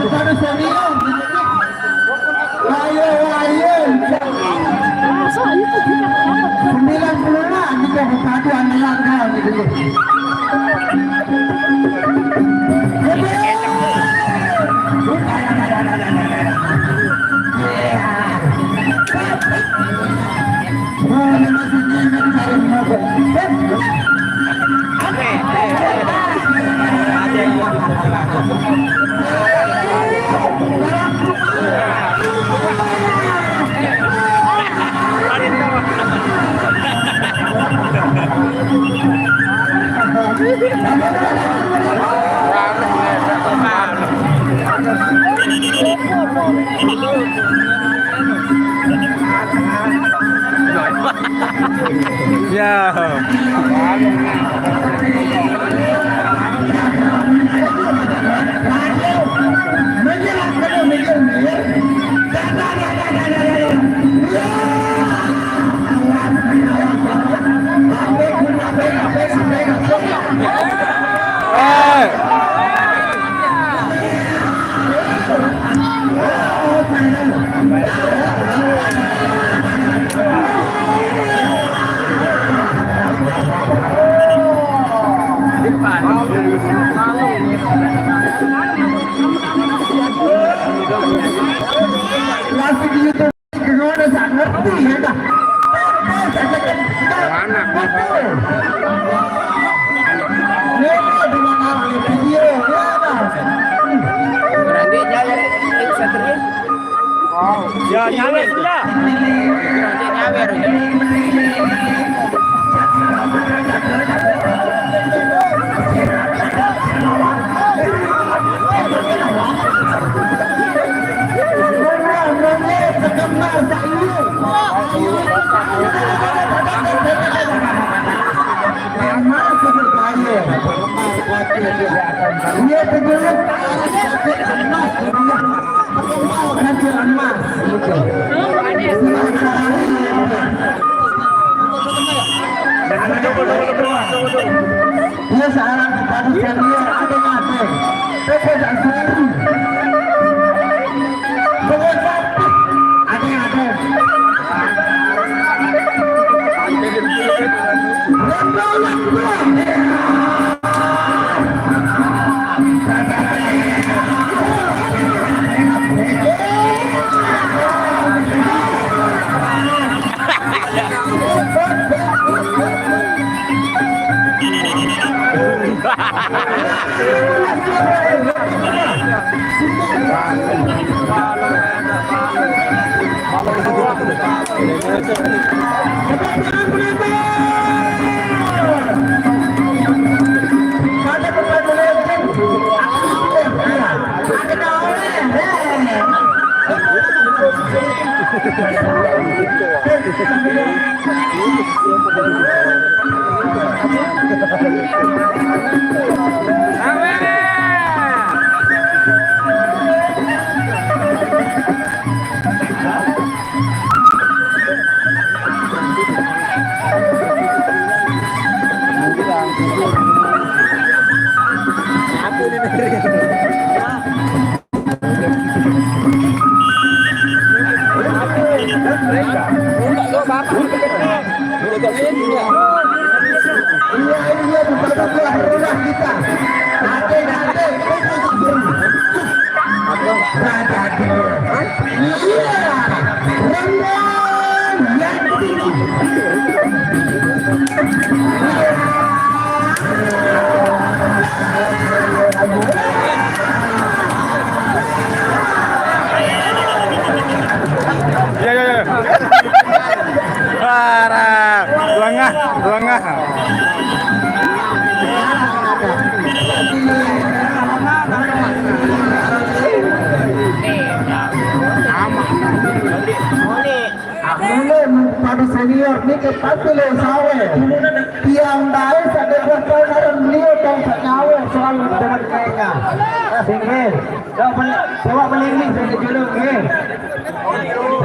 kepada senior. Ayo, 90 kita kesatuan melangkah gitu. Ya nyawer sudah. Nyawer. Dia seorang kepada senior ada ngatur. Lengah. Pada senior ni kepatulah sawe. Tiang dah ada berkenalan beliau tong sawe soal dengan mereka. Singin. Coba pelingin saya dulu ke.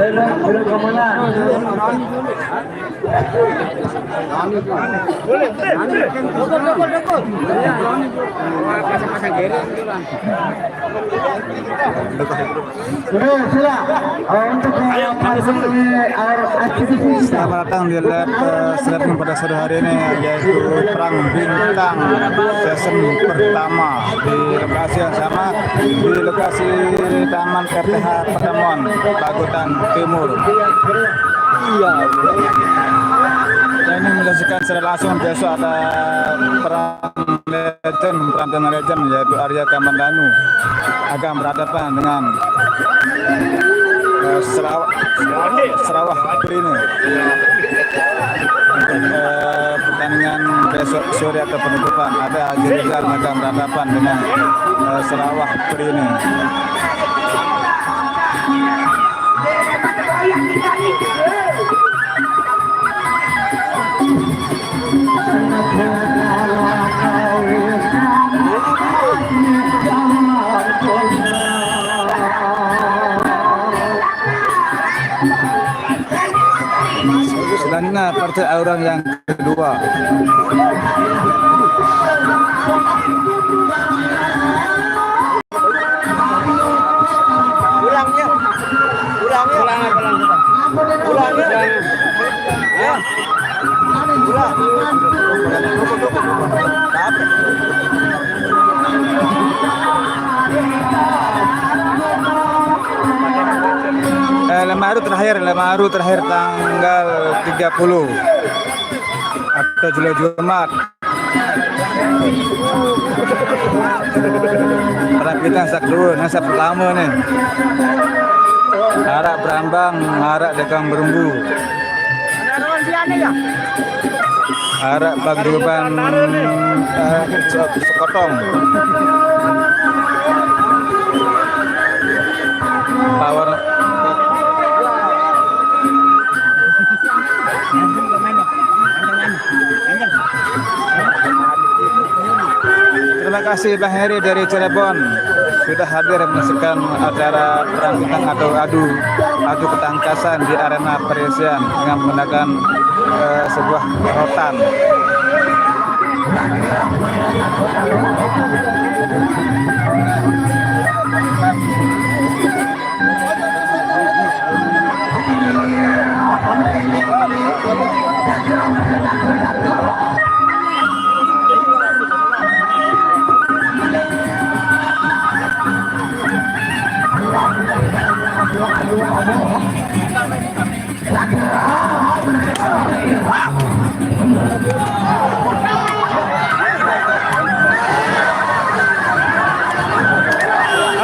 Belum kemana? Boleh. Pasang-pasang geret. Sila untuk Selamat datang di live streaming pada sore hari ini, yaitu Perang Bintang season pertama di lokasi yang sama, di lokasi Taman RTH Patamon, Pagotan Timur. Dan ini menyaksikan secara langsung besok ada perang legend yaitu Arya Kamandanu akan berhadapan dengan Sarawak Prine untuk pertandingan besok sore atau penutupan. Ada Haji Rizal akan berhadapan dengan Sarawak Prine. Selanjutnya partai orang yang kedua. Lemaru terakhir tanggal 30 atau Jumat. Kita sak dulu, nasa pertama nih. Arak berambang, arak dekang berumbu. Arak pagduban sekotong. Power Terima kasih Bang Heri dari Cirebon sudah hadir menyaksikan acara perang bintang atau adu ketangkasan di arena Perisian dengan menggunakan sebuah rotan.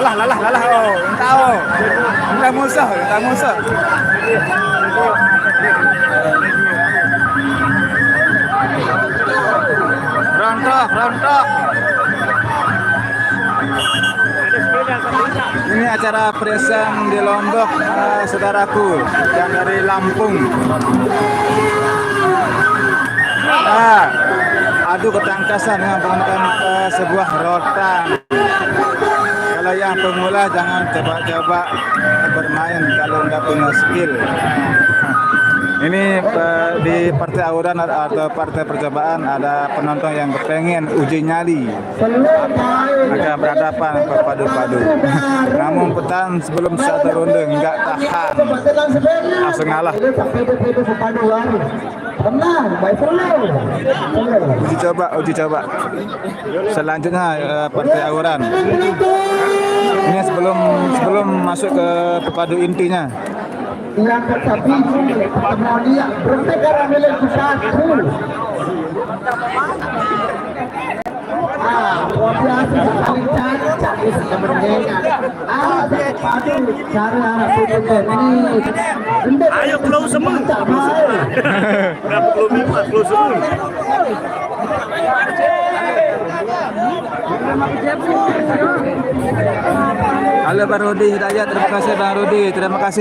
Lalah entah musuh. Rontok. Ini acara Perisian di Lombok, saudaraku yang dari Lampung. Adu ketangkasan dengan menggunakan sebuah rotan. Kalau yang pemula jangan coba-coba bermain kalau nggak punya skill. Ini di partai awuran atau partai percobaan ada penonton yang pengen uji nyali akan berhadapan berpadu-padu. Namun petan sebelum satu ronde nggak tahan, langsung ngalah. Uji coba. Selanjutnya partai awuran. Ini sebelum masuk ke pepadu intinya. Yang tetapi pertemuan dia bertengkar milik satu. Biasa sekali cari sebenarnya. Ayo close semua. Close semua. Halo Bang Rudi Hidayat, terima kasih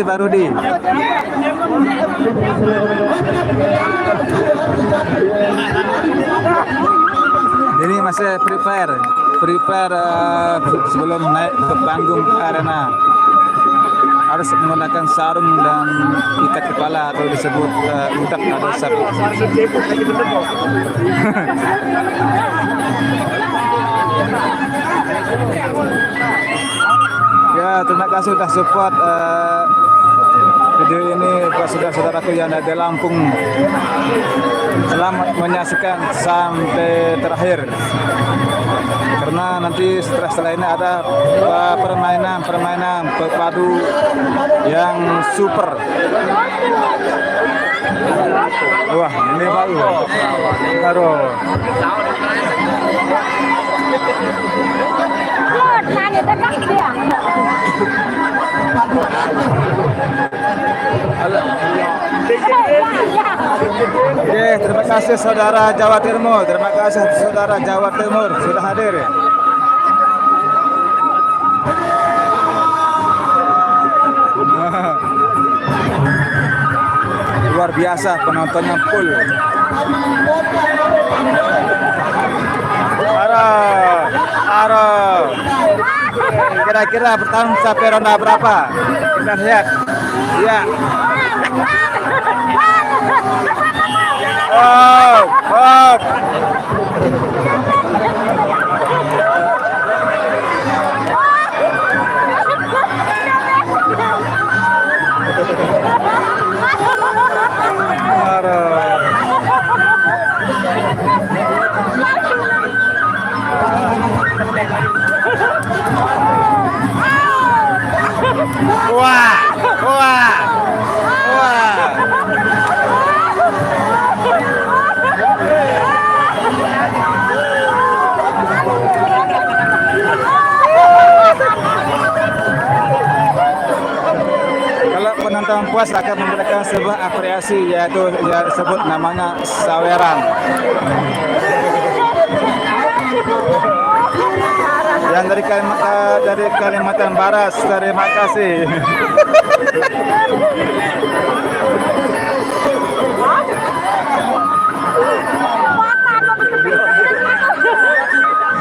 Bang Rudi. Ini masih prepare sebelum naik ke panggung arena. Harus menggunakan sarung dan ikat kepala atau disebut utak atau sabuk. terima kasih sudah support video ini buat saudara-saudaraku yang ada di Lampung. Selamat menyaksikan sampai terakhir. Karena nanti setelah ini ada permainan pepadu yang super. Wah, ini baru. Oke, terima kasih saudara Jawa Timur. Terima kasih saudara Jawa Timur sudah hadir. Luar biasa penontonnya full. Aro. Kira-kira bertahan sampai ronde berapa? Kita lihat. Ya. Oh. Wah. Kalau penonton puas akan memberikan sebuah apresiasi, yaitu yang disebut namanya saweran. Yang dari Kalimantan Barat, terima kasih.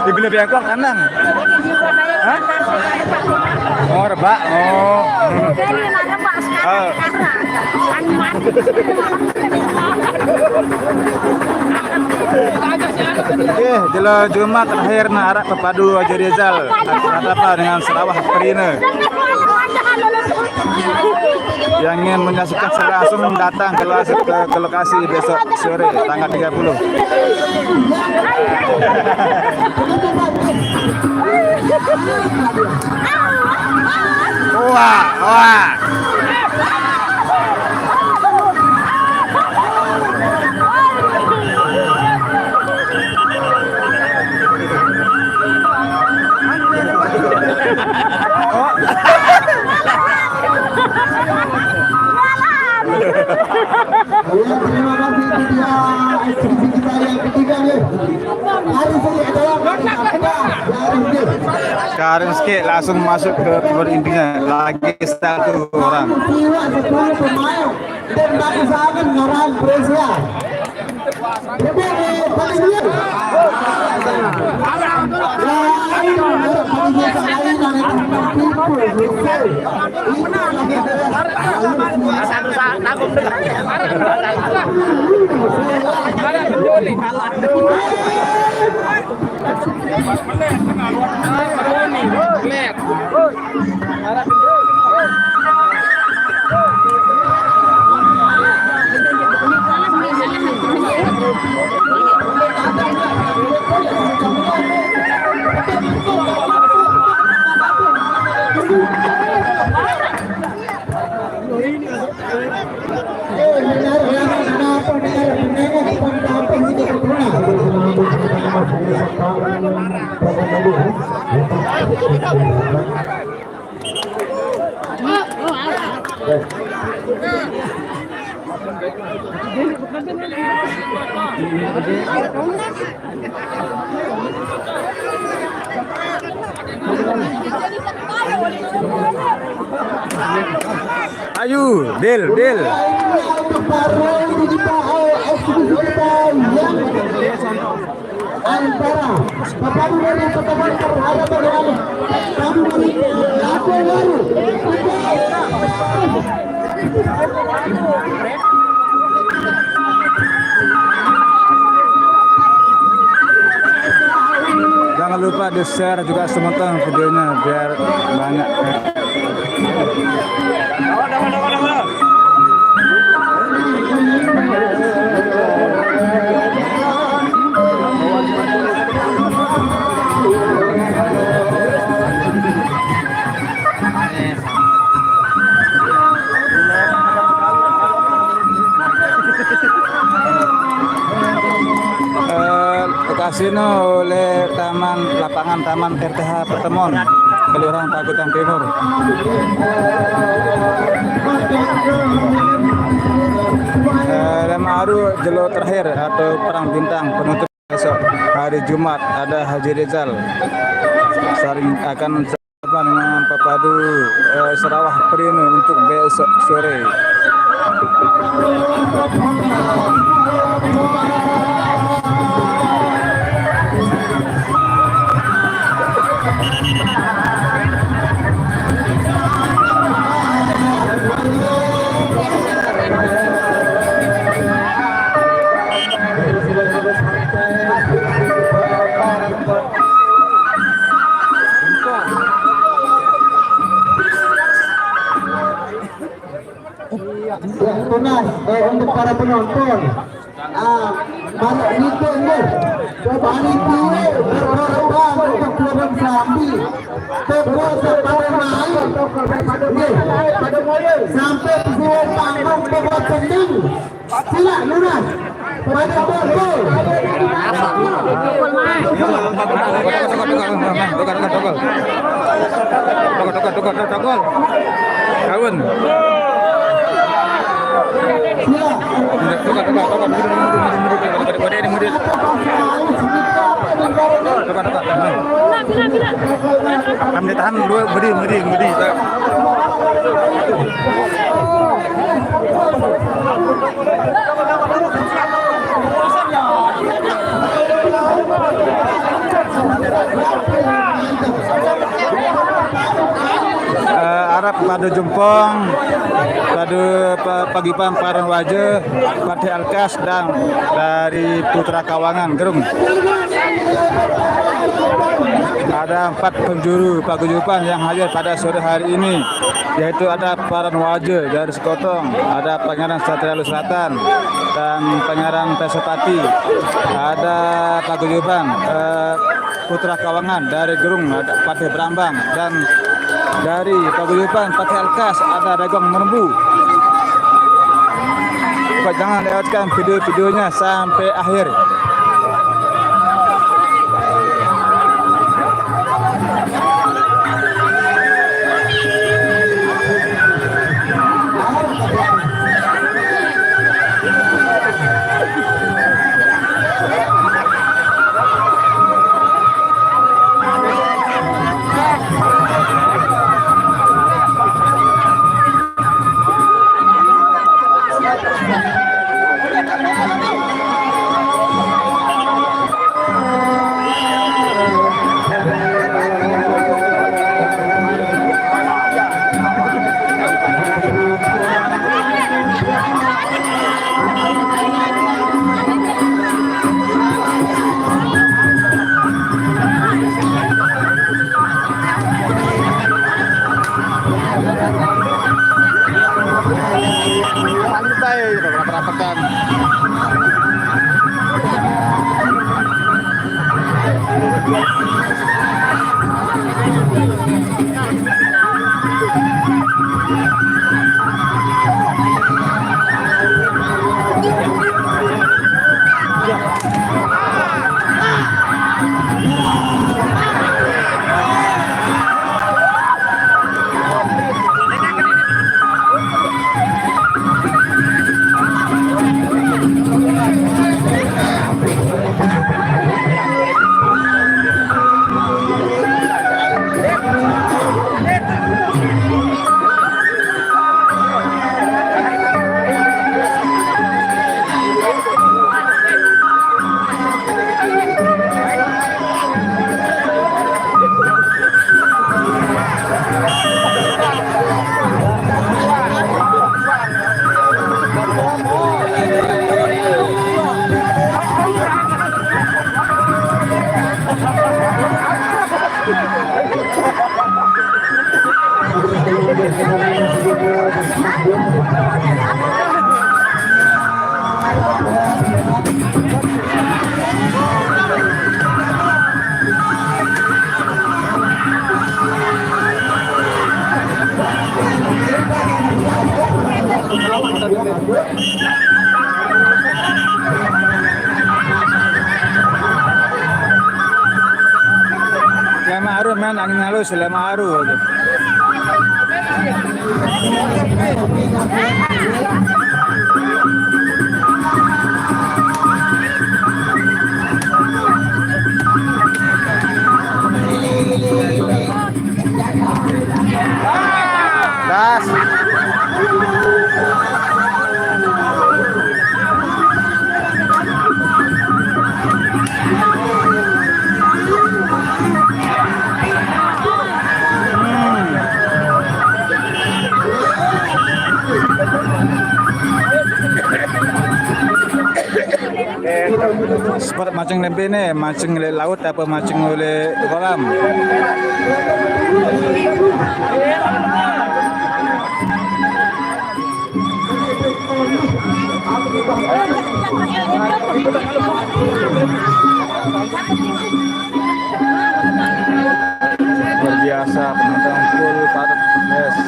Dibeli bengkok kanang. Hah? Oh, rebak. Oke, jelas Jumat terakhir arak pepadu Haji Rizal apa dengan Sarawak Perina. Yang ingin menyaksikan secara langsung datang ke lokasi besok sore tanggal 30. Wah. Terima kasih dia ekspresi kita yang ketiga nih. Hari ini adalah Karim sikit langsung masuk ke intinya lagi satu orang. Pemain dan tak usahakan orang Malaysia. Ayo, Del. Antara pepadu dari pertemuan perhadapan dengan kami aku baru. Jangan lupa di share juga semuanya videonya biar banyak sini oleh lapangan Taman RTH Pertemuan, Kelurahan Pagutan Timur. Dan baru jelo terakhir atau perang bintang penutup besok hari Jumat ada Haji Rizal saling akan dengan Papadu Sarawak Prinu untuk besok sore. Ya, tunas untuk para penonton. Mana itu ini? Panitia berkorban untuk keluarga Sambi. Tepuk pada naik. Pada mulai sampai semua panggung bawa kending. Sila lunas. Pada bol. Tokol. Kawan. Kami tahan dua beri. Arab pada Jempong, pada Pagipan Paran Wajah, Partai Alkas dan dari Putra Kawangan Gerung. Ada 4 penjuru paguyuban yang hadir pada sore hari ini, yaitu ada Paran Wajah dari Sekotong, ada Pangeran Satria Selatan dan Pangeran Pesepati, ada paguyuban Putra Kawangan dari Gerung, ada Partai Brambang, dan dari paguyuban Partai Alkas ada Regong Merembu. Jangan lewatkan video-videonya sampai akhir. main angin halus selama haru. Das. Sport mancing lempe ni, mancing oleh laut apa mancing oleh kolam? Luar biasa penonton full padat. Yes.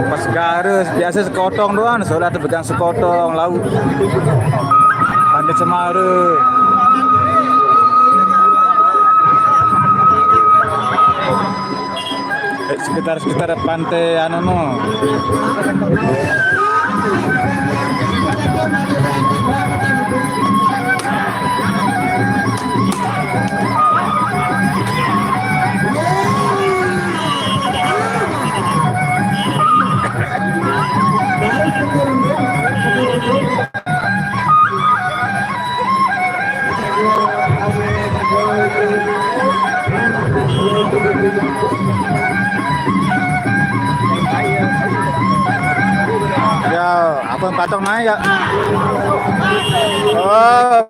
Pas garus biasa sekotong doang, soalnya terpegang sekotong laut. Pandai Cemara. Sekitar pantai anu no. Ya, apa patok naik ya? Oh.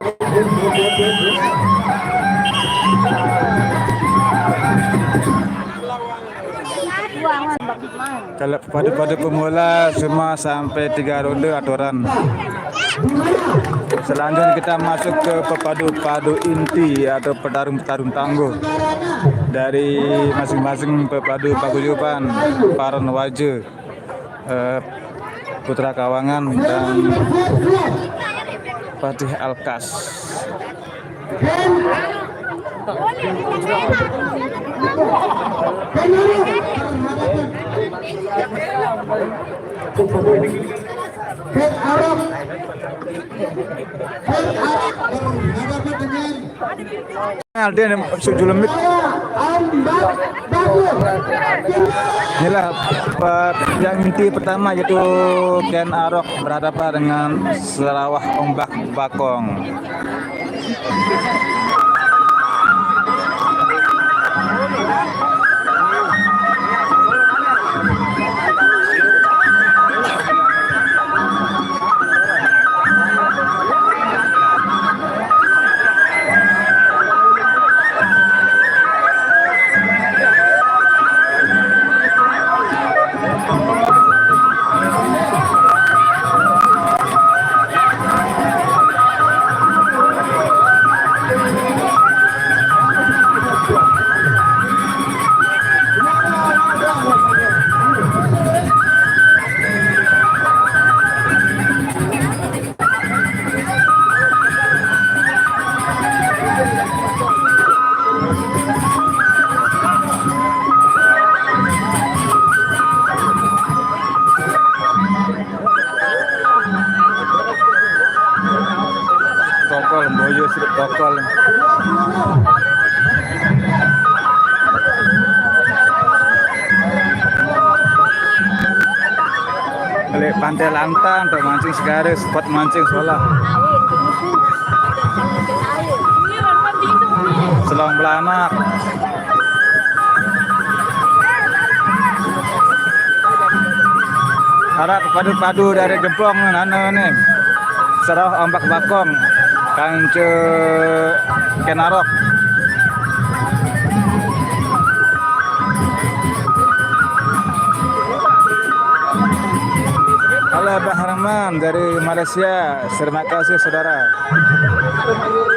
Kalau pada pemula semua sampai 3 ronde aturan. Selanjutnya kita masuk ke pepadu inti atau petarung tangguh dari masing-masing pepadu paguyuban Paran Waje, Putra Kawangan dan Patih Alkas. Alden sejulemit. Inilah yang inti pertama yaitu Ken Arok berhadapan dengan Sarawak Ombak Bakong. Tokol, boyo sedep tokol. Balik Pantai Lantang untuk mancing segaris, spot mancing solah. Selong Belanak. Harap padu-padu dari Gempong nana nih. Sarawak Ombak Bakong. Kanca Kenarok. Halo Abah Rahman. dukungan dari Malaysia. Terima kasih saudara.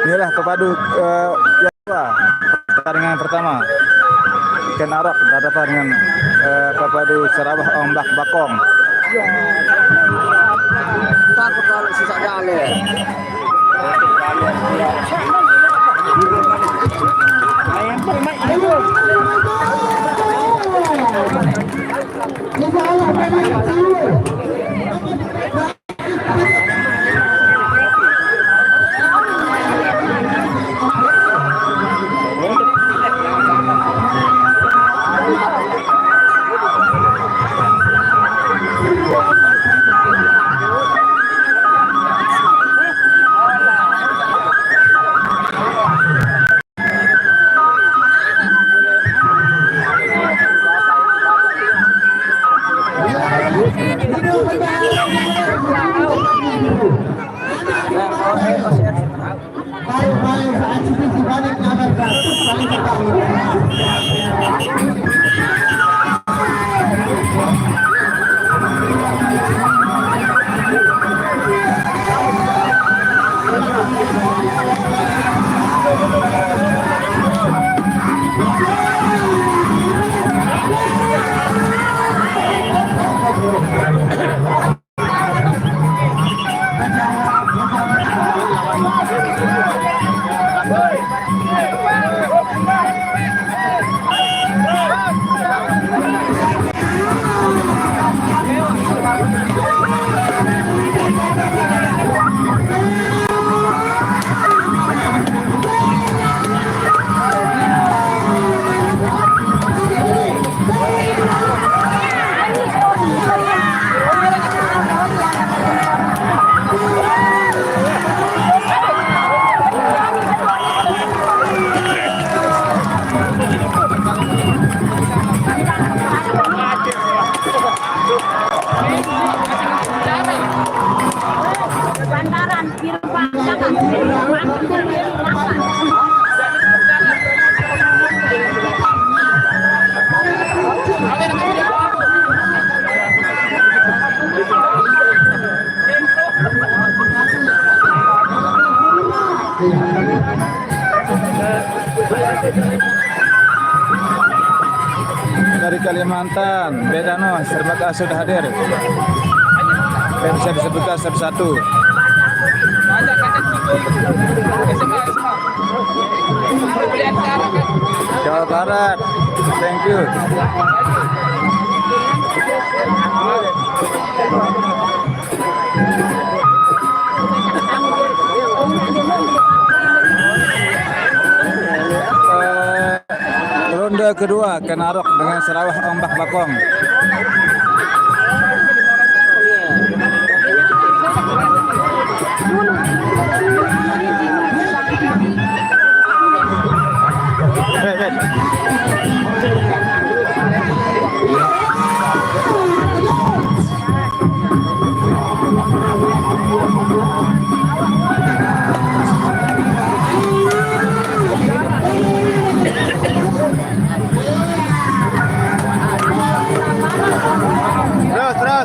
Inilah pepadu pertandingan pertama. Ken Arok berhadapan dengan pepadu Sarawak Ombak Bakong. Takut kalau sisa gale. Dari Kalimantan, Bedano, terima kasih sudah hadir. Dan bisa disebutkan satu-satu. Jawa Barat, thank you. Ronde kedua Ken Arok dengan Sarawak Ombak Bakong.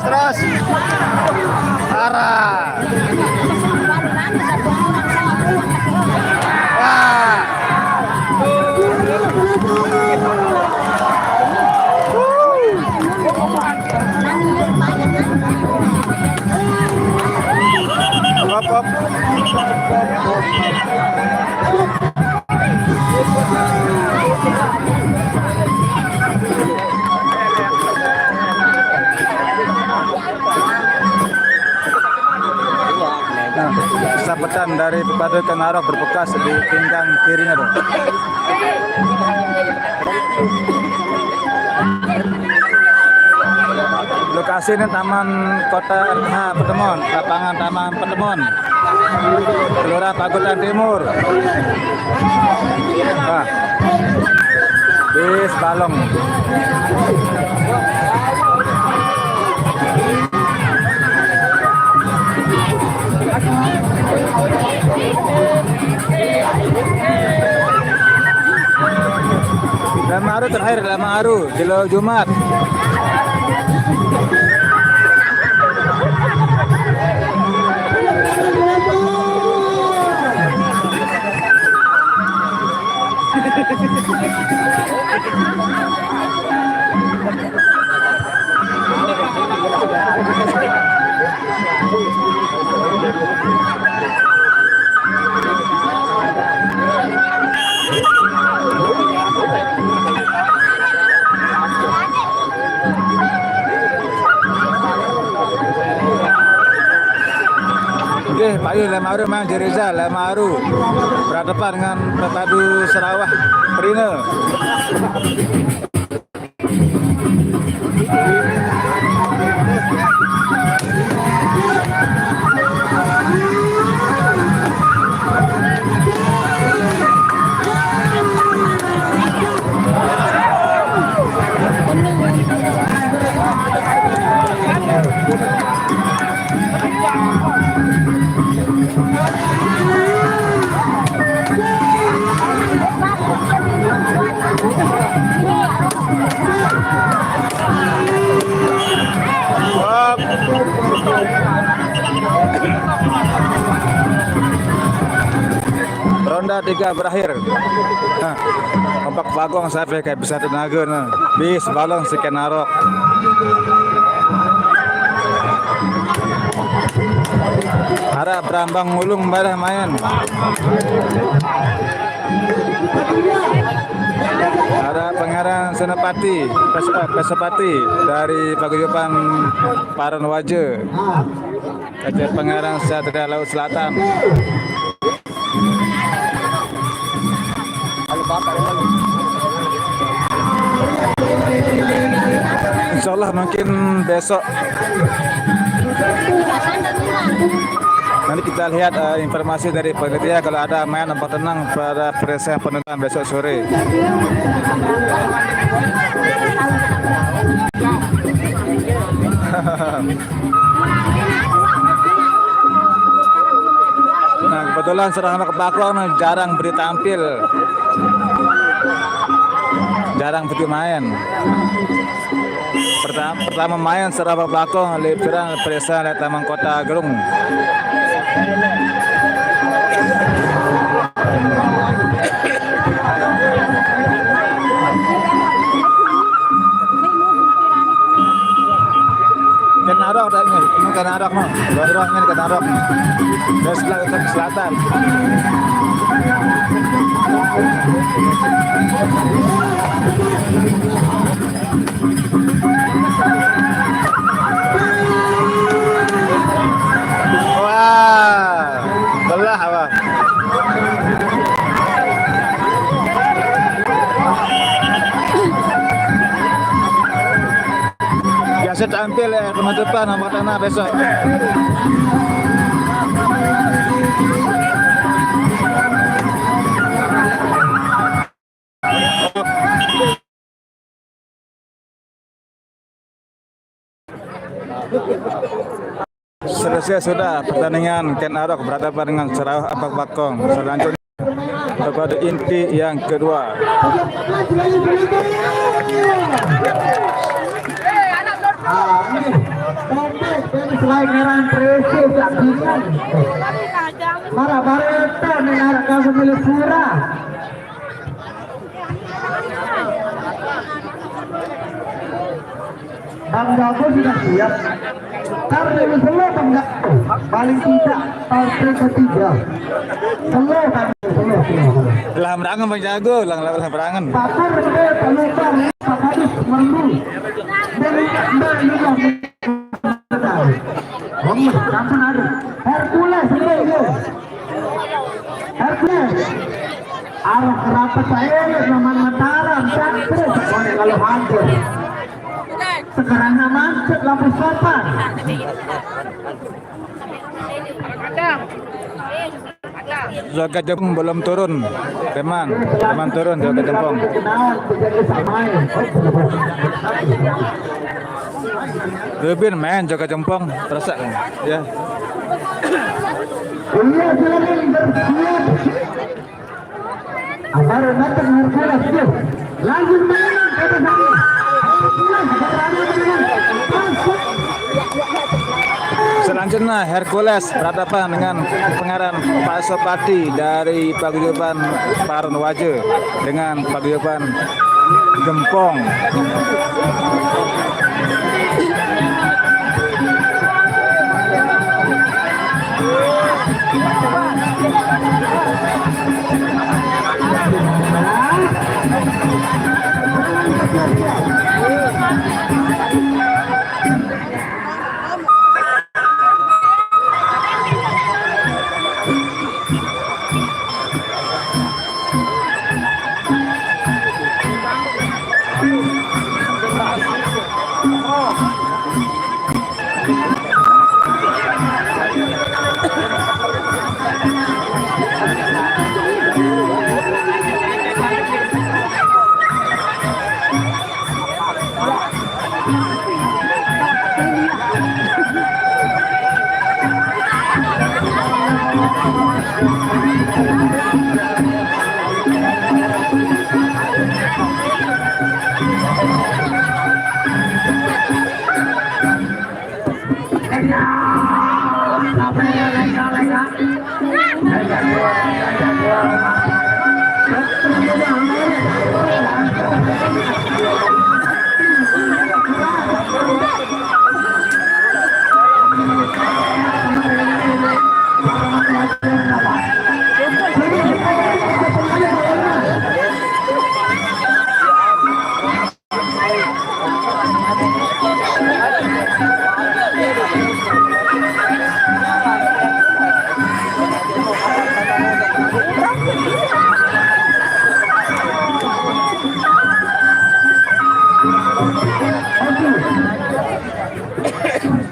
Terus. Arah. Wah. Hop. Sabetan dari pepadu Ken Arok berbekas di pinggang kirinya dong. Lokasi ini Taman Kota Petemon, lapangan Taman Petemon, Kelurahan Pagutan Timur. Nah, bis balong. Lamaru terakhir, Lamaru di Lo Jumat. Oke, Pak Yu Lemaru memang Jeriza Lemaru berhadapan dengan Perpadu Sarawak Perina. Ronda 3 berakhir. Opak bagong sampai kayak bisa tenaga nah. Bis balong si Kenarok. Harap berambang ngulung barah main. Ada pengarang Senapati, Pesepati dari Paguyuban Paran Waje. Kaca pengarang Satria Laut Selatan. Insyaallah mungkin besok. Nanti kita lihat informasi dari panitia kalau ada main nampak tenang pada proses penentuan besok sore. Nah, kebetulan Serang Bakong jarang beri tampil. Jarang pergi main. Pertama main Serang Bakong Lepirang Presa dari Taman Kota Gerung. Kenarok dah ini, Kenarok mah, dorongnya Kenarok. Dari sebelah ke selatan. Wah, belah apa? Biasa tampil penutupan nomor tanah besok. Selesai sudah pertandingan Ken Arok berhadapan dengan Sarawak Apak Bakong. Selanjutnya kepada inti yang kedua. Selain merah presiden saksikan para bareta menara kau milik pura. Bang Jago sudah siap. Karena ini selo Bang Jago paling tidak partai ketiga. Selo kan selo. Lah berangan Bang Jago, lah berangan. Pakar dia terluka Pakadis merdu. Dari Mbak juga. Kampun ada Hercules ini. Hercules. Arah kerapat saya zaman Mataram Santri. Kalau hancur. Sekarang macet lampu sopan. Jaga Jempong belum turun. Teman turun Jaga Jempong. Lebih main Jaga Jempong terasa kan? Ya. Iya silakan bersiap. Agar nanti Hercules lanjut main kata saya. Selanjutnya Hercules berhadapan dengan pengarang Pak Sopati dari paguyuban Paron Waje dengan paguyuban Gempong.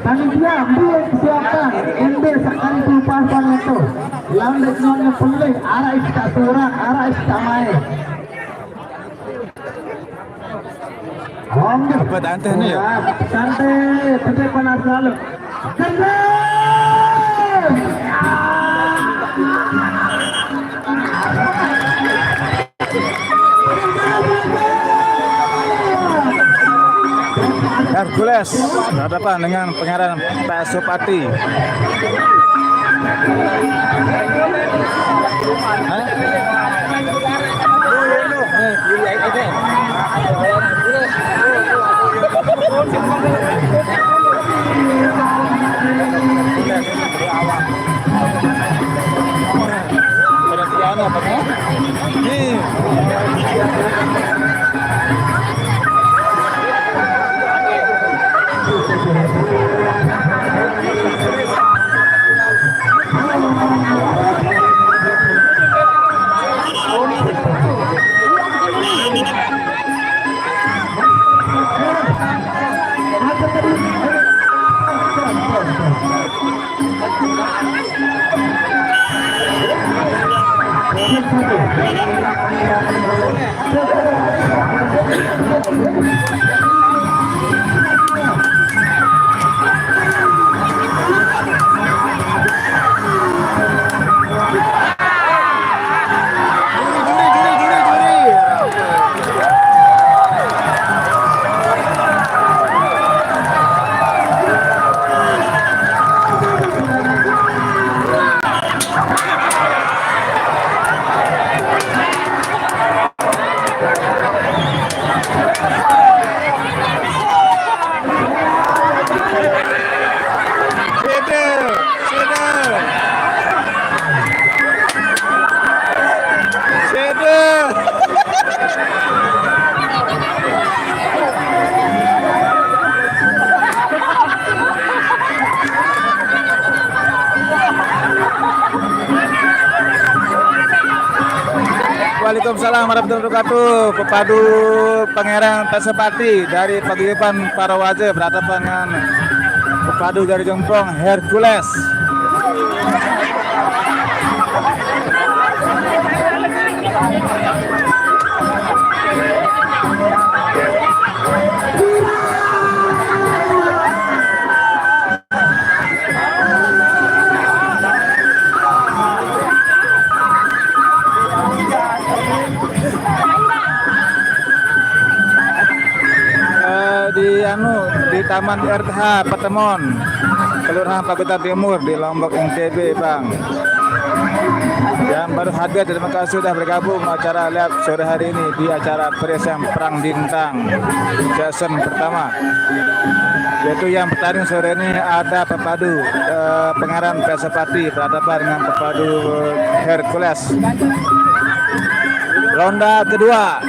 Panitia ambil kesiapan ambil sekali tumpahan itu yang dekatnya pelih arah istak turang arah istak main Apa tante ni ya? santai santai panas lalu Hercules berhadapan dengan pengarang Pak Sopati. Waalaikumsalam warahmatullahi wabarakatuh. Pepadu Pangeran Pak Sopati dari paguyuban Parawaje berhadapan dengan pepadu dari Gempong Hercules. Di Taman RTH Patemon Kelurahan Pakutan Timur di Lombok NTB, Bang. Yang baru hadir, terima kasih sudah bergabung acara live sore hari ini di acara Presam Perang Bintang season pertama. Yaitu yang bertanding sore ini ada pepadu Pengaran Pesepati berhadapan dengan pepadu Hercules. Ronde kedua.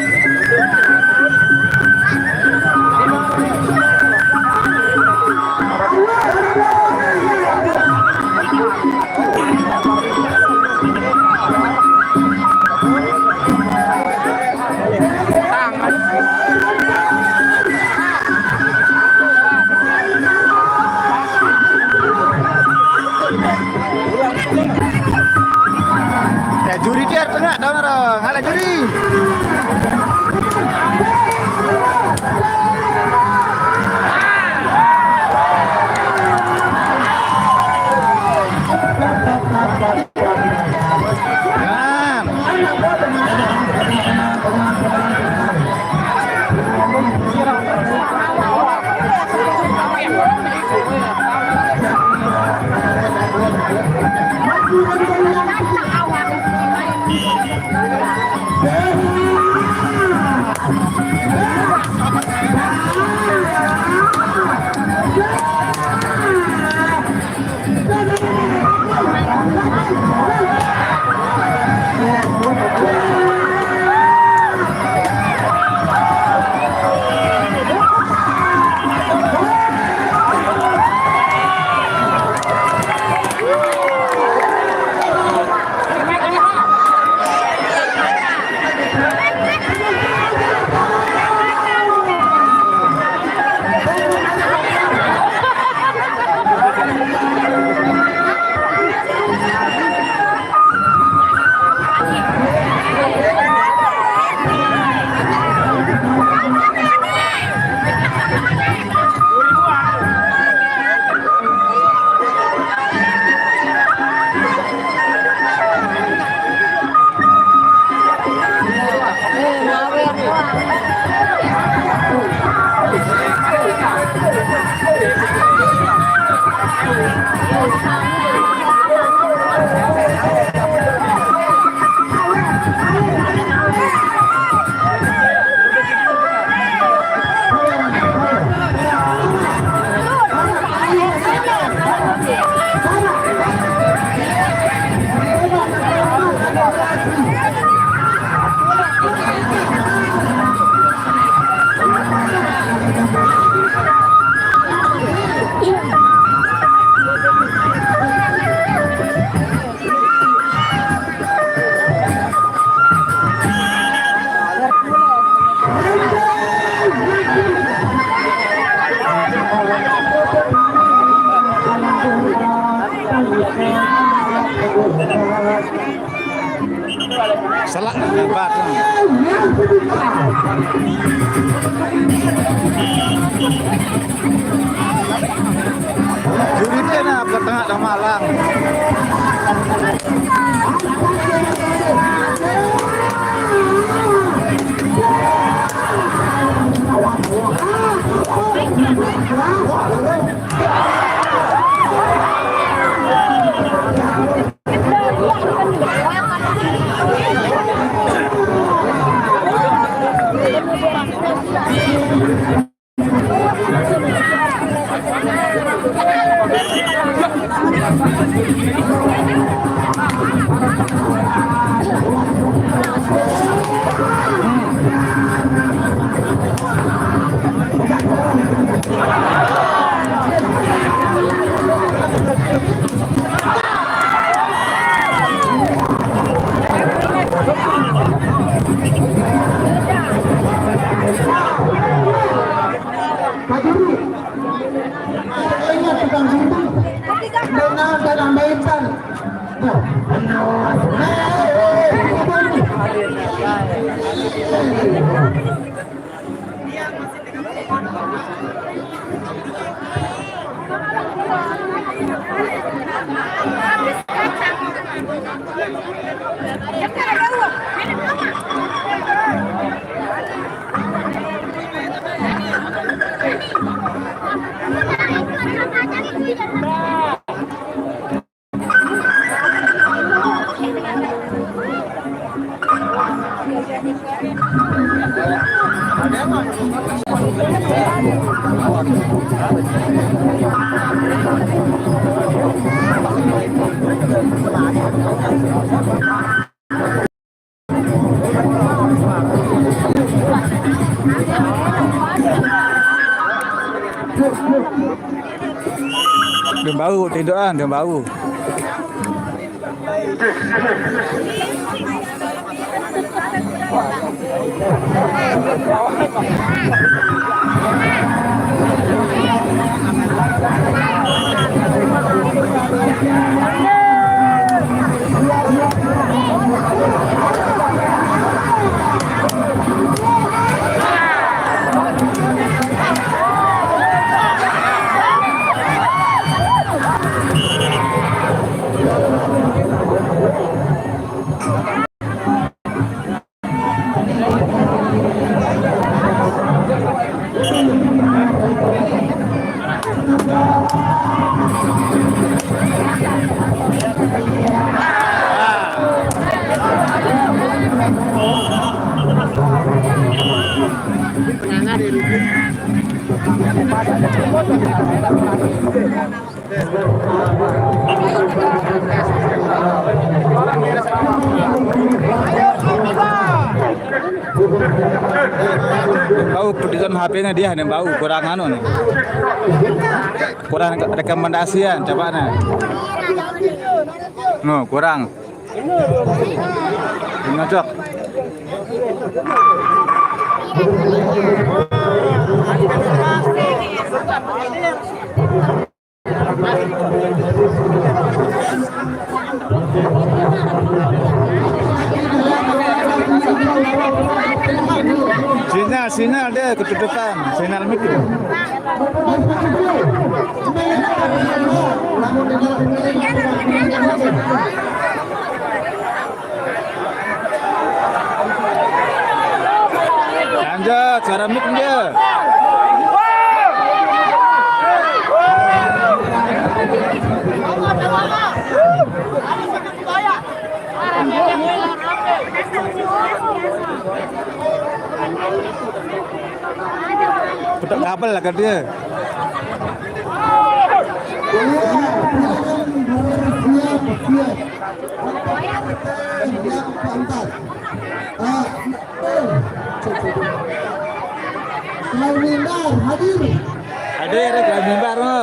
Juri dia tengah dong, ada juri. Salah lebat. Juri dia nak ke tengah dah Malang. Bye. Dia bau tindokan, dia bau. Bau petikan HP-nya dia nih bau kurang anu nih. Kurang rekomendasian coba nih. No, kurang. Ngocok. Sinyal dia ketutupan, sinyal mic. Lanjut, suara mic dia. Putar kabel lah kan dia. Hadir ke mimbar lo.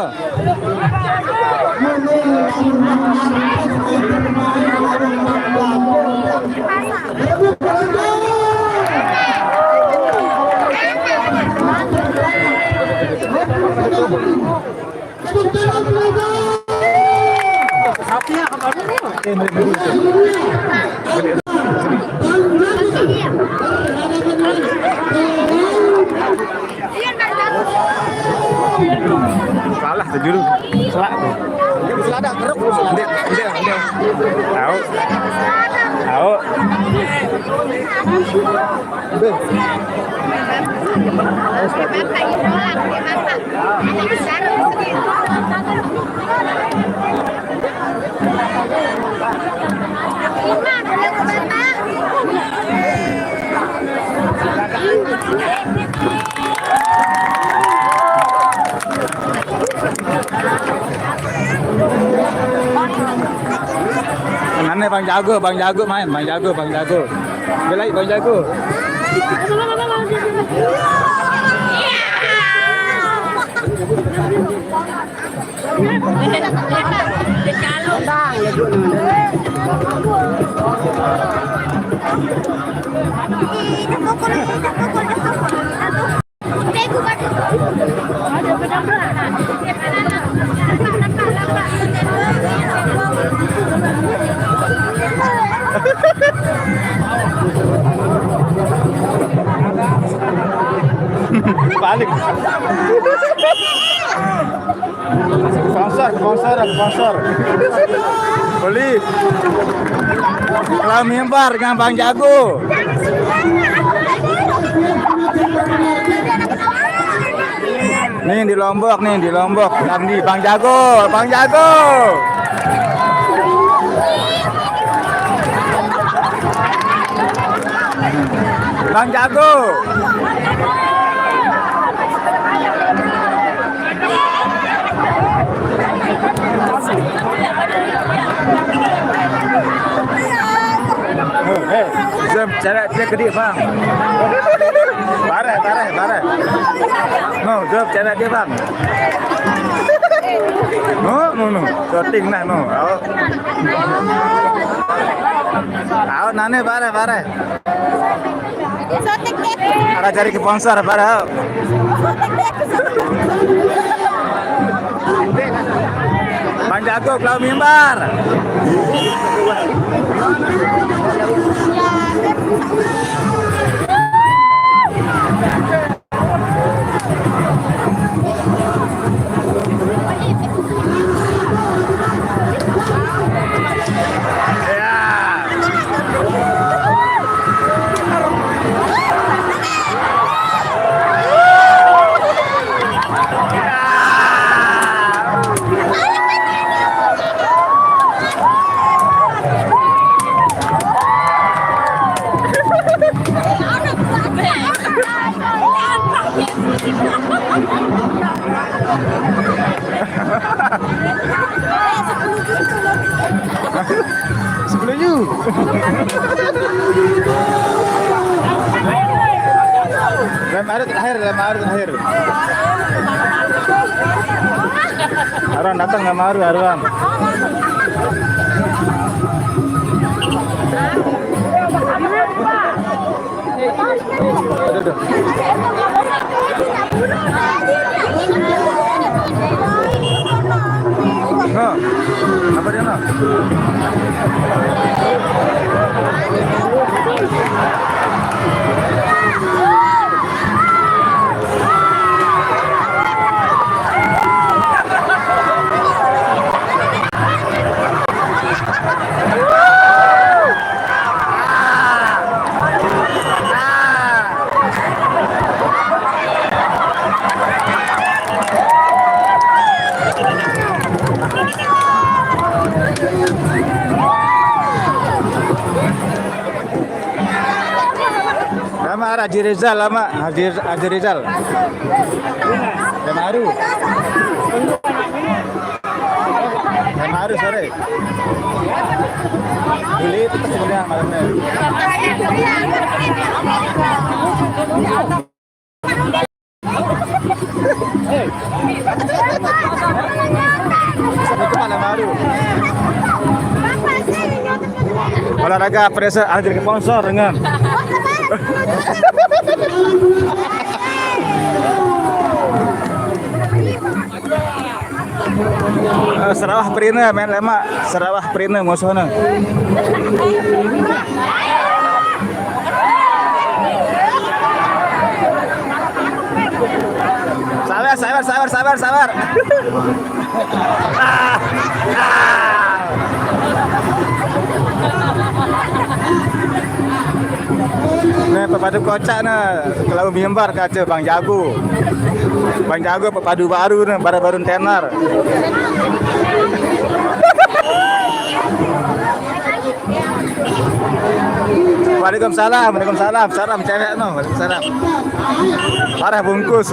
Salah terjuru. Salah tuh. Selada keruk. Dia. Tahu. Tahu. Mana Bang Jago main, Bang Jago. Belai Bang Jago. Balik. Sponsor. Beli. Kalau mimbar dengan Bang Jago. Nih di Lombok. Dan di Bang Jago. Bang Jago. Jom cara dia ke dia bang. Parah. No, jom cara dia bang. No. Shooting nah no. Ayo nane parah. Ada cari sponsor parah. Bang Jago Pulau Mimbar. Sebelumnya. Dalam terakhir. Aron datang nggak maru Aron. No, apa dia no? Lama Haji Rizal lama Haji Rizal. Damaru sore. Beli itu kemudian malamnya. Itu mana baru? Olahraga presa ada sponsor dengan. Sarawah Prina main lama Sarawah Prina musuhnya. Sabar. Nih pepadu kocak nah, kalau Mimbar kaca Bang Jago pepadu baru nih, baru tenar. Waalaikumsalam, salam cewek no, waalaikumsalam. Parah bungkus.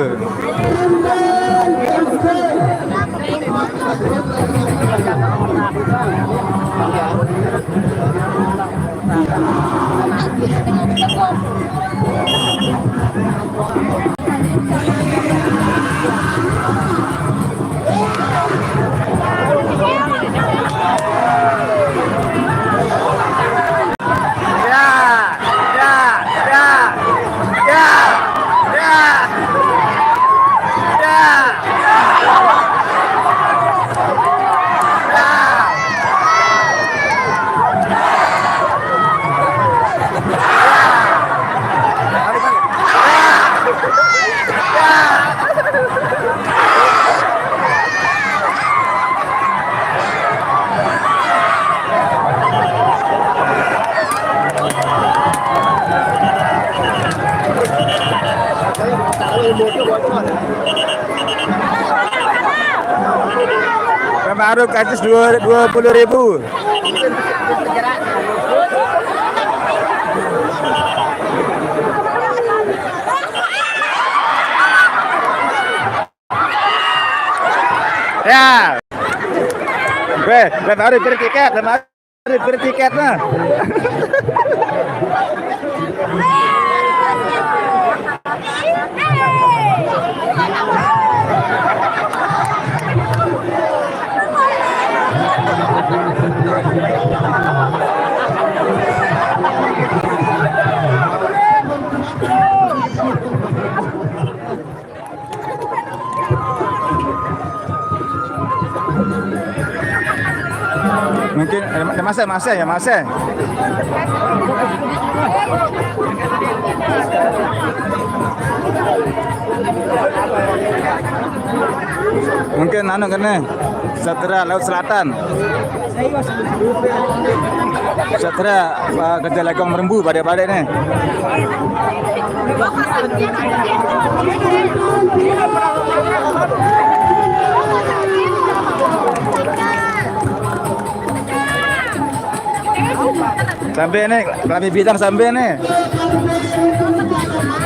Baru kacis 20.000. Ya. Baru beri tiket, baru beri tiket nah. Mungkin ada masa ya. Mungkin anu kene Satria Laut Selatan. Satria kerja Legong Merembu pada nih. Sampai nih, kami bidang sampai nih.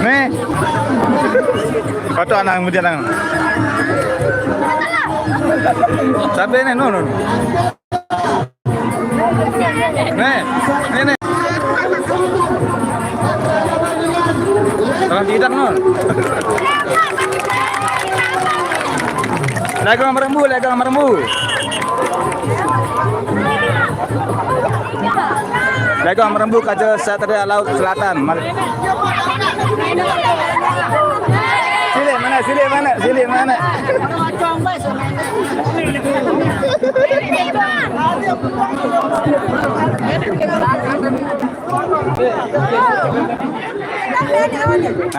Nih. Foto anak kemudian anak. Sampai nih, nun. Nih. Kami bidang nun. Legong Merembu. Legong Merembu kerja Satria Laut Selatan. Sini mana?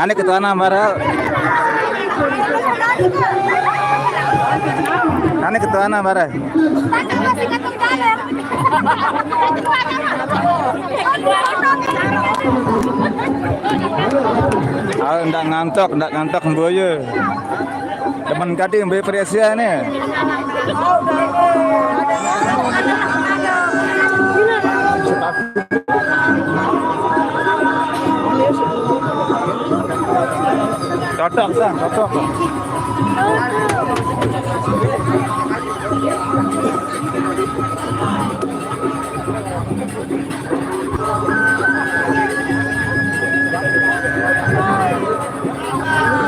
Ini ketua Namara. Ini ketua Namara. Ndak ngantok mboyo. Teman kadang beri perhiasan ni. Cocok.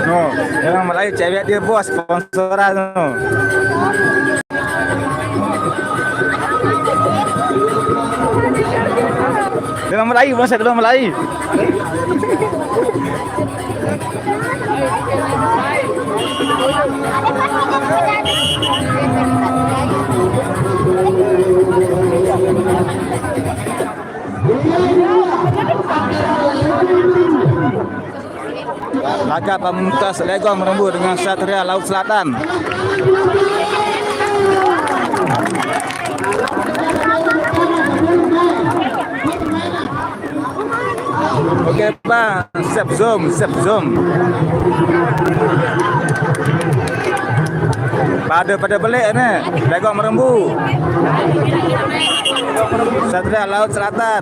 No, yang Melayu cewek dia bos sponsoran no. Dia Melayu bos, dia Melayu. Laga pamungkas Legong Merembu dengan Satria Laut Selatan. Okey Pak, siap zoom. Pada belik ni, Legong Merembu. Satria Laut Selatan.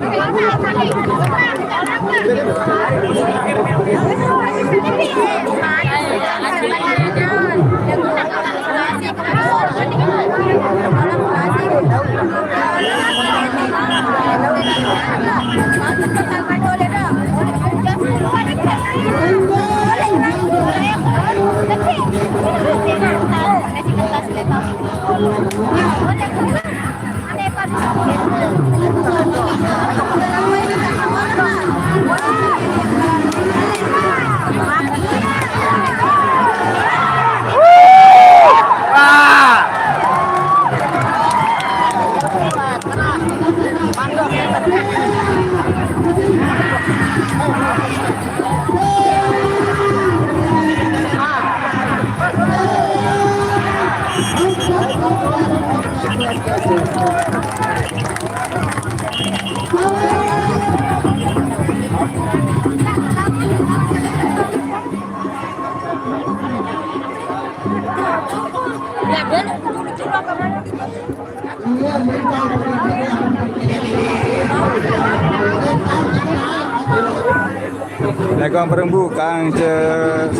Legong Perembu Kang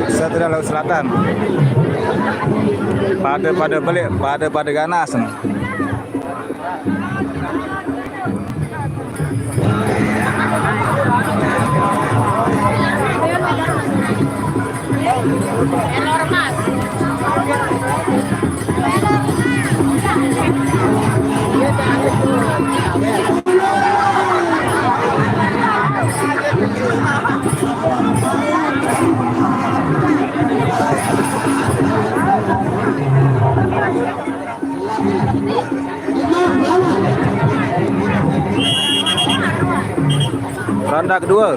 Satria Laut Selatan. Pada balik pada ganas. Ronda kedua.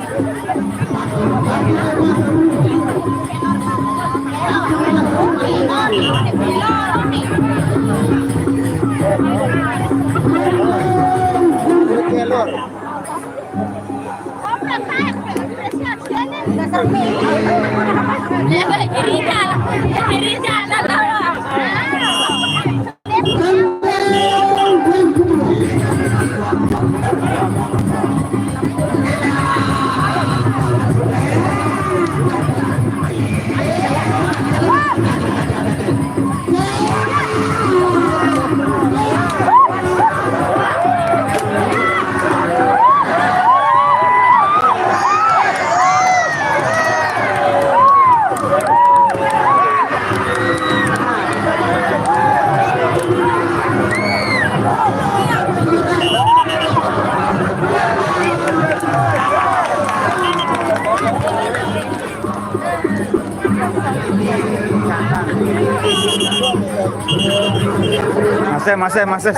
Masih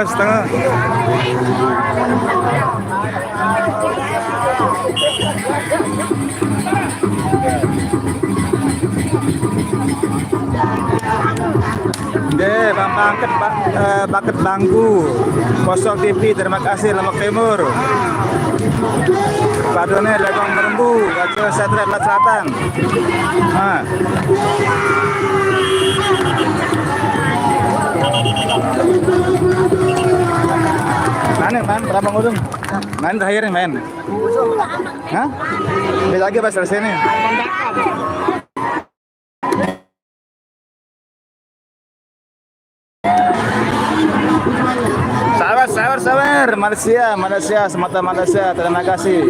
setengah. Deh, angkat baket bangku. Kosong TV, terima kasih Lombok Timur. Padone Legong Perembu, Kacau Satria Laut Selatan. Nah. Mana man, berapa ngudung? Main terakhir nih main. Hah? Bisa lagi pas selesai nih. Sabar. Malaysia, semata Malaysia. Terima kasih.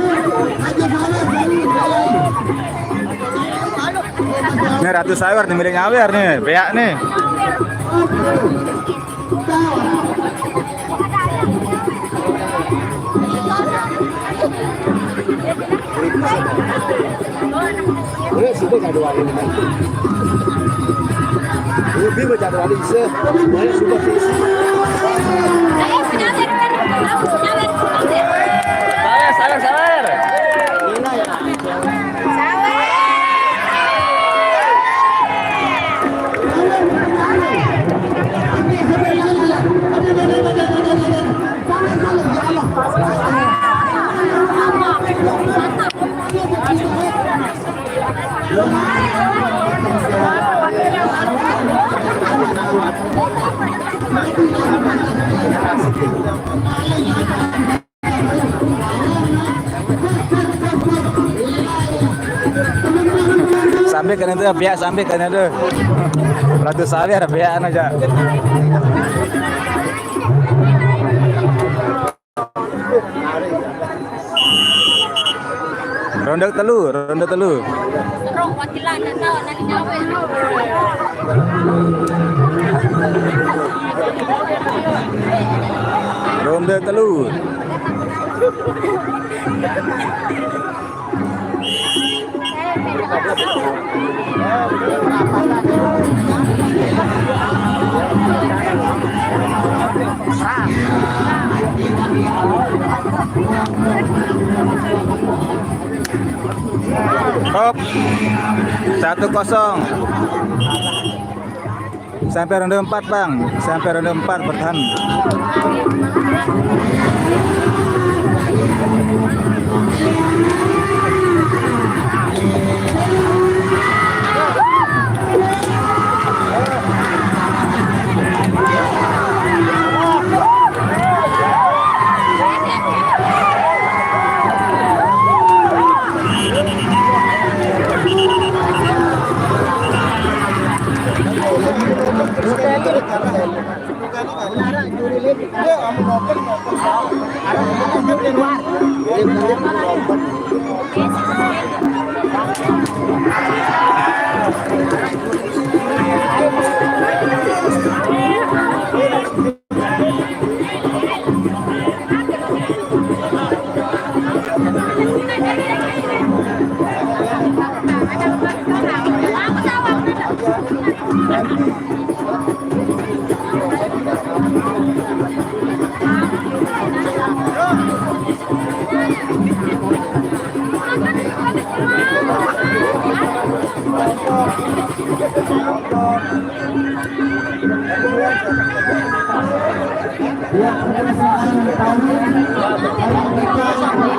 Ini Ratu Sawer nih miliknya Awer nih, beak nih. Sabar. Sampai kan itu pihak sampai kan itu. Ratu Sawer pihak aja. Ronde telu. Ronde telu. Top 1-0. Sampai ronde 4, Bang. Sampai ronde 4 bertahan.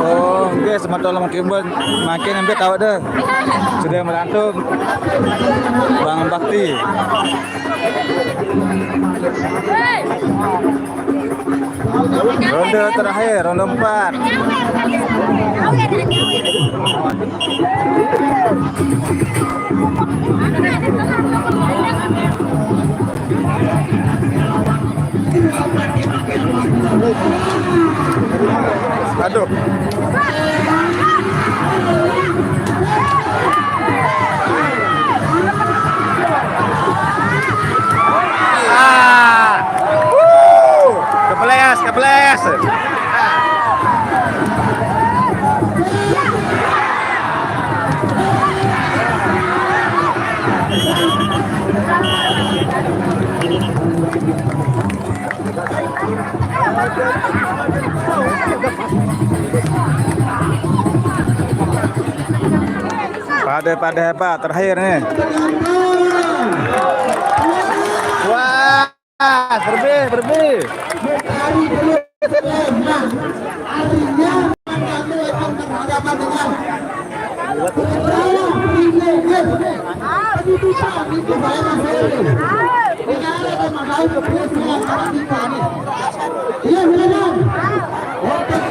Oh, oke, sementara makin ambil tahu deh. Sudah melantung Bang Bakti. Ronde terakhir, ronde 4. Aduh. Kepleas. Pada apa terakhir nih? Wah, berbih.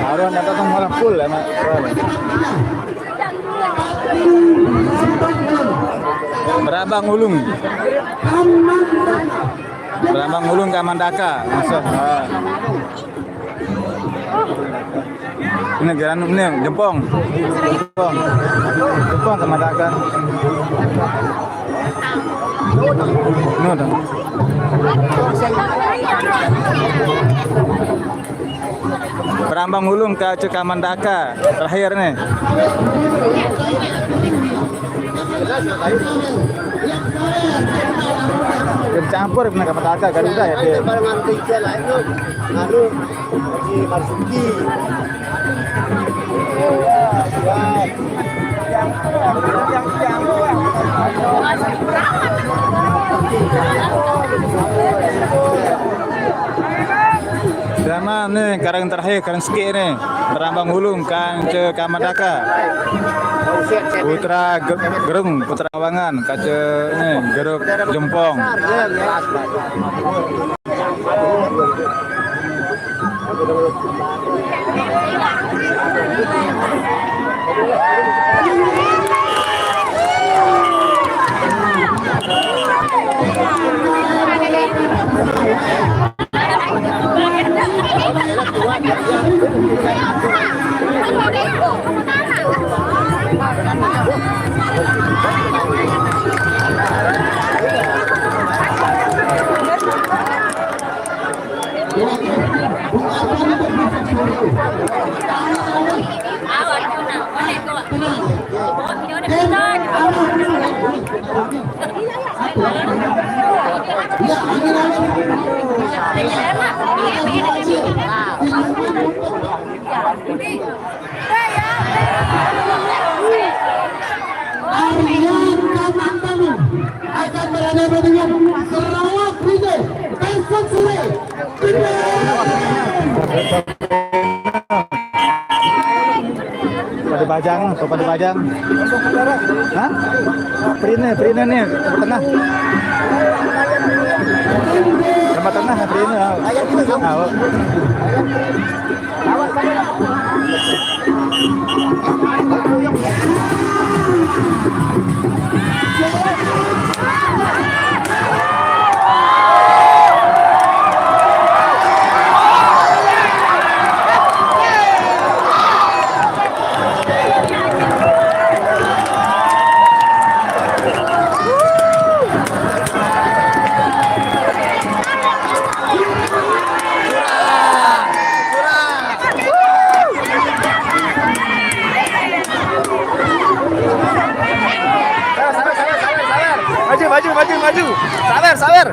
Harus datang malah full ya, Mas. Berabang Ulung Kamandaka. Masuk. Ini jalan ini Jempong Kamandaka. Ini udah. Berambang Ulung ke Kamandaka terakhir nih. Campur dengan Kamandaka kan udah ya. Sama nih karang terakhir karang ski nih Berambang Ulung kan ke Kamandaka. Putra Gerung Putra Awangan kace nih Geruk Jempong. Akan berada dengan Sarawak Rindu besok sore. Pada Bajang. Hah? Prine nih, tempat tengah Prine. Maju. Sabar.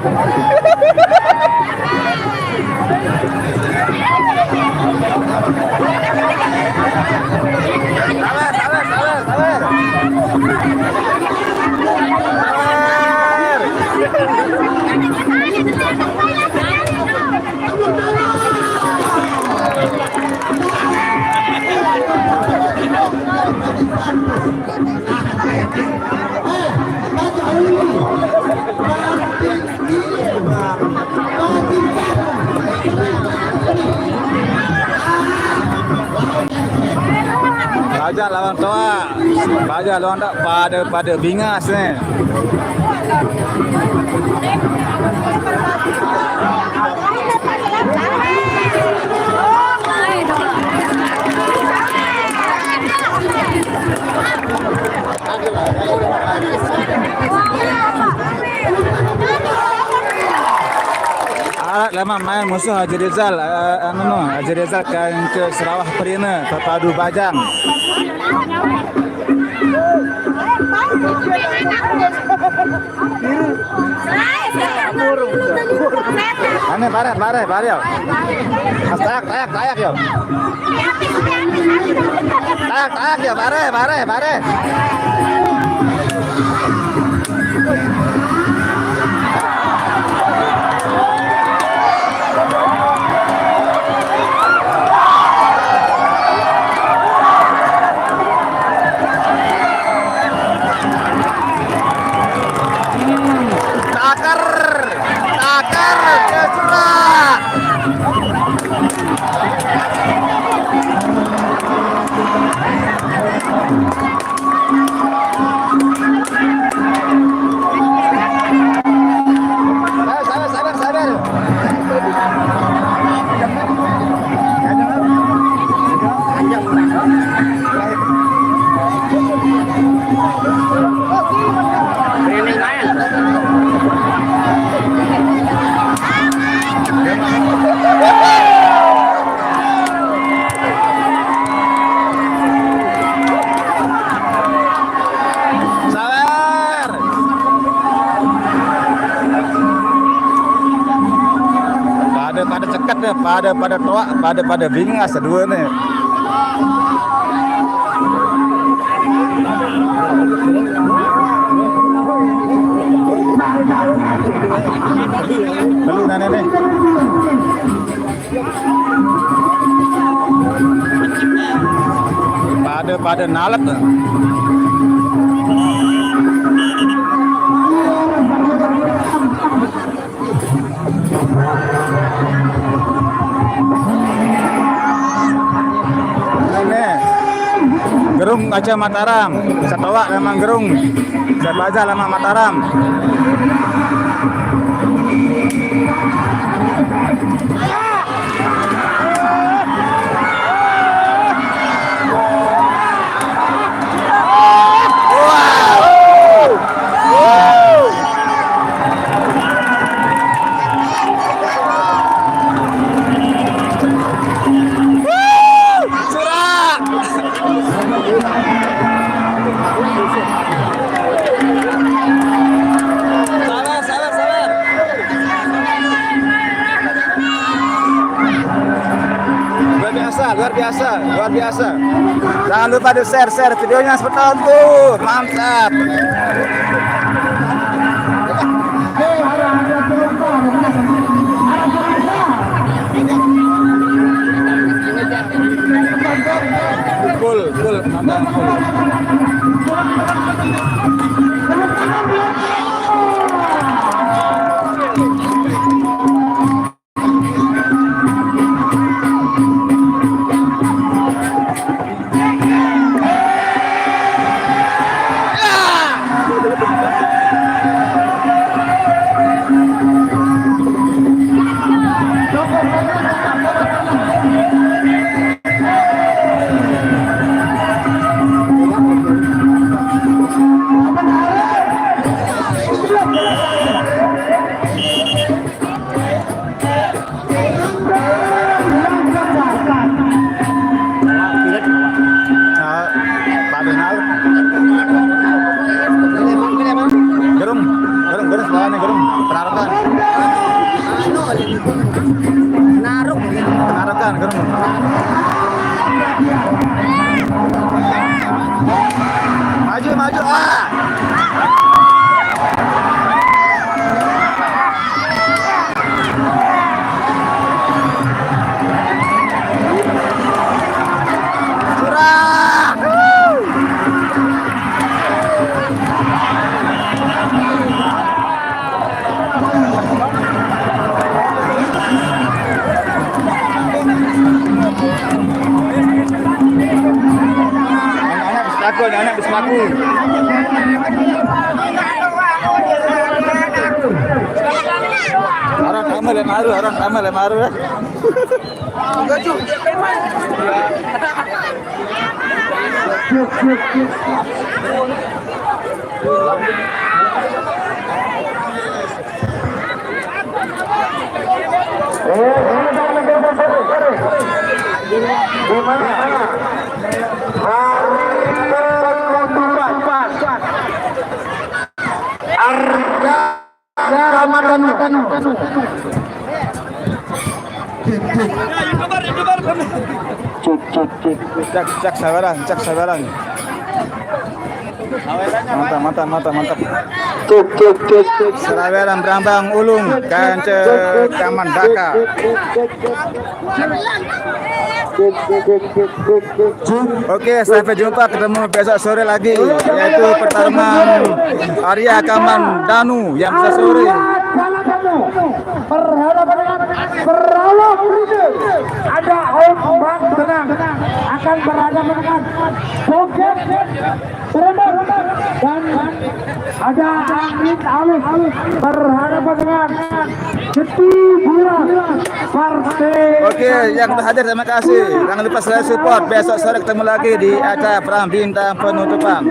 Baja lawan Toa. Baja lawan tak pada bingas ni. Lama main musuh Haji Rizal, Haji Rizal ke Sarawak Perina, Terpadu Bajang. Ane bare yo. Tayak yo. Tayak yo, bare. Takar kecurak. Sabar. Pada cekat deh, pada Toa, pada bingas dua nih. Lalu nane nih. Pada nalat. Gerung Kaca Mataram, Satawa memang Gerung, Sebaja lama Mataram. Luar biasa. Jangan lupa di share videonya seperti itu. Mantap. Full. Maju. Curang. Laku. Orang tamu le maru. Cak sabaran. Mantap. Seraweran Brambang Ulung kance Kaman Daka. Oke, sampai jumpa, ketemu besok sore lagi, yaitu pertarungan Arya Kaman Danu yang bisa sore. Berhadapan dengan Perawak United. Ada Ombak Benang akan berhadapan dengan Boget Seremban dan ada Angin Alus berhadapan dengan Jeti Bulan Partai. Oke, yang berhadir terima kasih. Jangan lupa selalu support. Besok sore ketemu lagi di acara Perang Bintang Penutupan.